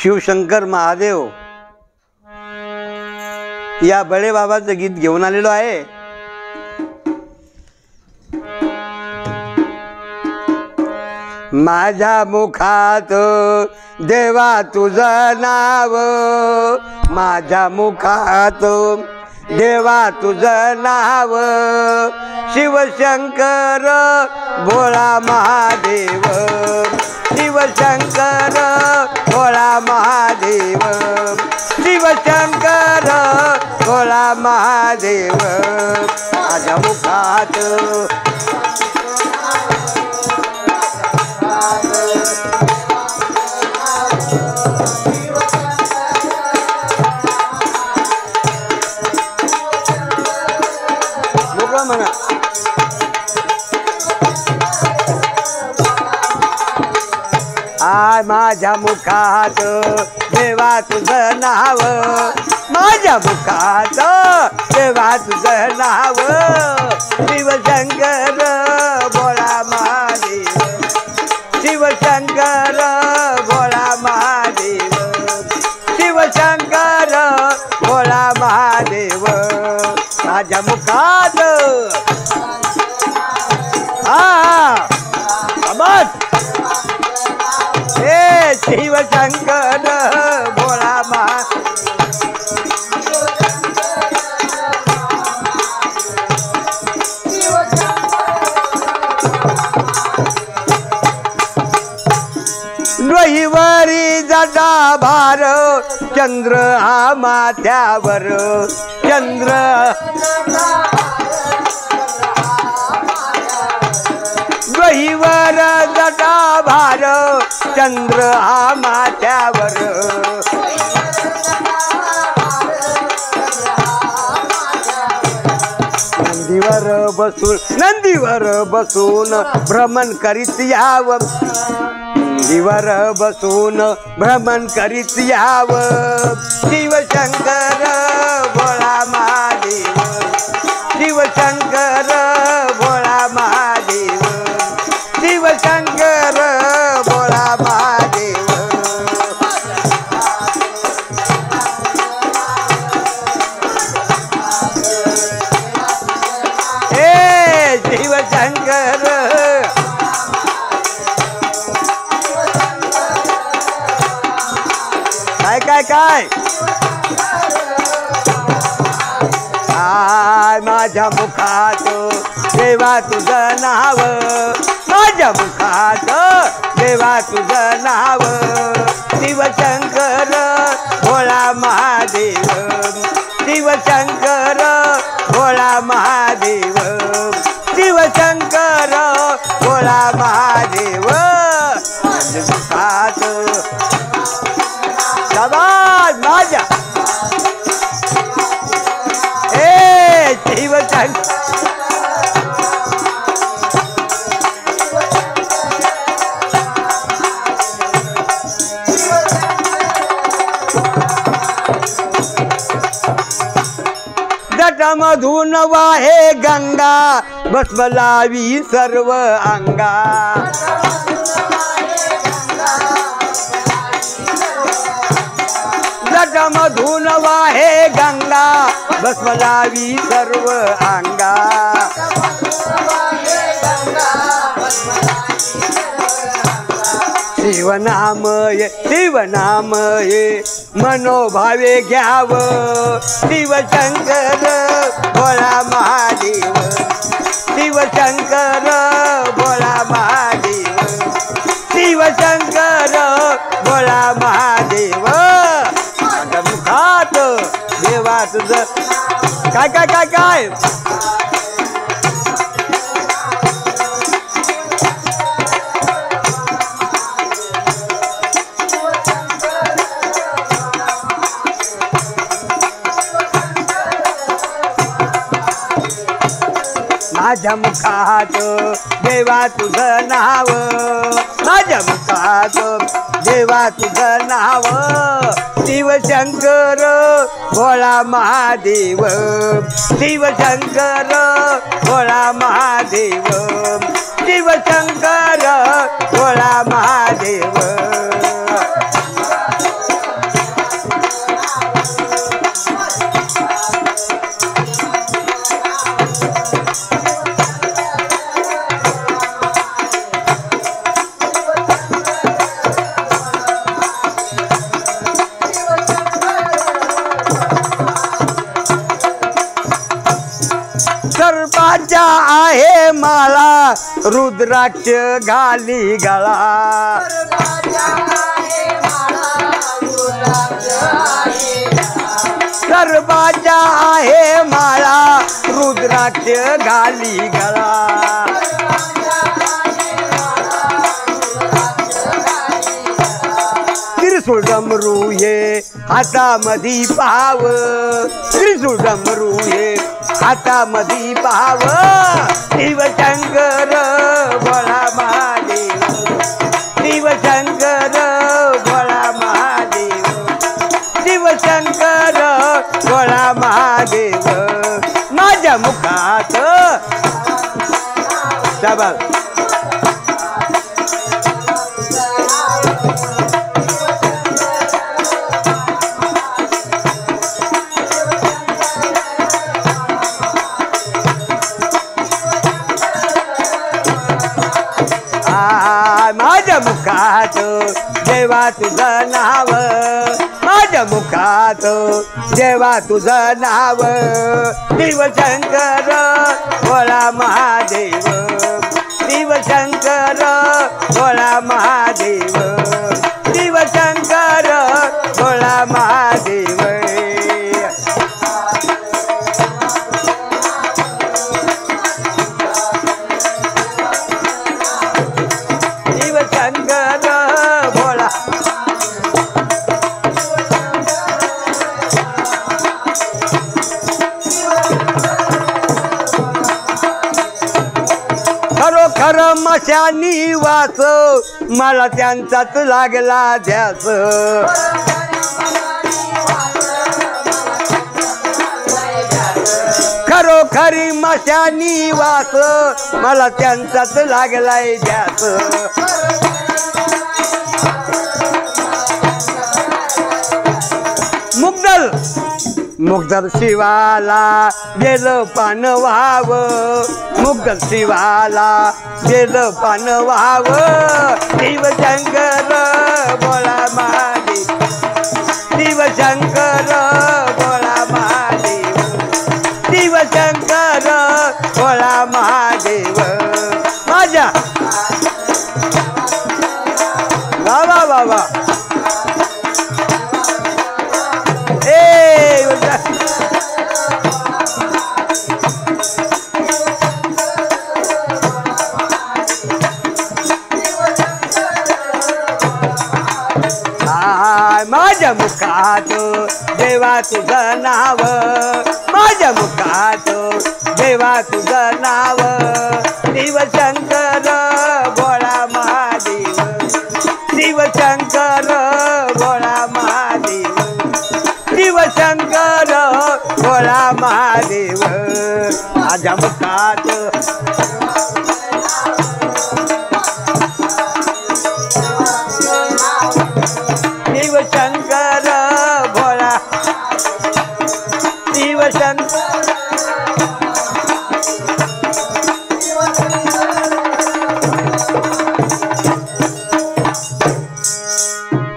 शिवशंकर महादेव या बडे बाबाचं गीत घेऊन आलेलो आहे। माझ्या मुखात देवा तुझं नाव, माझ्या मुखात देवा तुझं नाव, शिवशंकर भोळा महादेव, शिवशंकर भोळा महादेव, शिवशंकर भोळा महादेव। माझ्या मुखात म्हणा माझ्या मुखात देवा तुझं नाव, माझ्या मुखात देवा तुझं नाव, शिवशंकर भोळा महादेव, शिवशंकर भोळा महादेव, शिवशंकर भोळा महादेव। माझ्या मुखात हे शिवशंकर भोळा डोईवरी जटा भार, चंद्र हा माथ्यावर, चंद्र डोईवर जटा भार, चंद्र हा माथ्यावर, नंदीवर बसून भ्रमण करीत याव, नंदीवर बसून भ्रमण करीत याव, शिवशंकर भोळा महादेव, शिवशंकर भोळा महादेव, शिवशंकर भोळा महादेव। हे शिवशंकर काय काय काय माझ्या मुखात देवा तुझं नाव, माझ्या मुखात देवा तुझं नाव, शिवशंकर भोळा महादेव, शिवशंकर भोळा महादेव, शिवशंकर भोळा महादेव। माझ्या मुखात शाबास माझ्या शिवशंकर जटामधून वाहे गंगा, भस्म लावी सर्व अंगा, जटामधून वाहे गंगा, भस्म लावी सर्व अंगा, शिवनामय शिवनामय मनोभावे घ्याव, शिवशंकर भोळा महादेव, शिवशंकर भोळा महादेव, शिवशंकर भोळा महादेव। माझ्या मुखात देवा तुझं काय काय काय काय माझ्या मुखात देवा तुझं नाव, माझ्या मुखात देवा तुझं नाव, शिवशंकर भोळा महादेव, शिवशंकर भोळा महादेव, शिवशंकर भोळा महादेव। रुद्राक्ष घाली गळा सर्वाच्या आहे माळा रुद्राक्ष घाली गळा त्रिशूळ डमरू ये हातामधी पाव त्रिशूळ डमरू ये हातामधी पाव शिवशंकर भोळा महादेव शिवशंकर भोळा महादेव शिवशंकर भोळा महादेव माझ्या मुखात शाबास माझ्या मुखात जेव्हा तुझं नाव माझ्या मुखात जेव्हा तुझं नाव शिवशंकर भोळा महादेव शिवशंकर भोळा महादेव शिवशंकर भोळा महादेव खर मशानी वास मला त्यांचाच लागला ध्यास खरोखरी मशानी वास मला त्यांचाच लागलाय ध्यास मुग्दल मुग्दल शिवाला गेलं पान व्हाव मुग्दल शिवाला गेलं पान व्हाव शिवशंकर भोळा महादेव शिवशंकर भोळा महादेव शिवशंकर भोळा महादेव माझ्या वा वा वा माझ्या मुखात जेव्हा तुझं नाव माझ्या मुखात जेव्हा तुझं नाव शिवशंकर भोळा महादेव शिवशंकर भोळा महादेव शिवशंकर भोळा महादेव माझ्या मुखात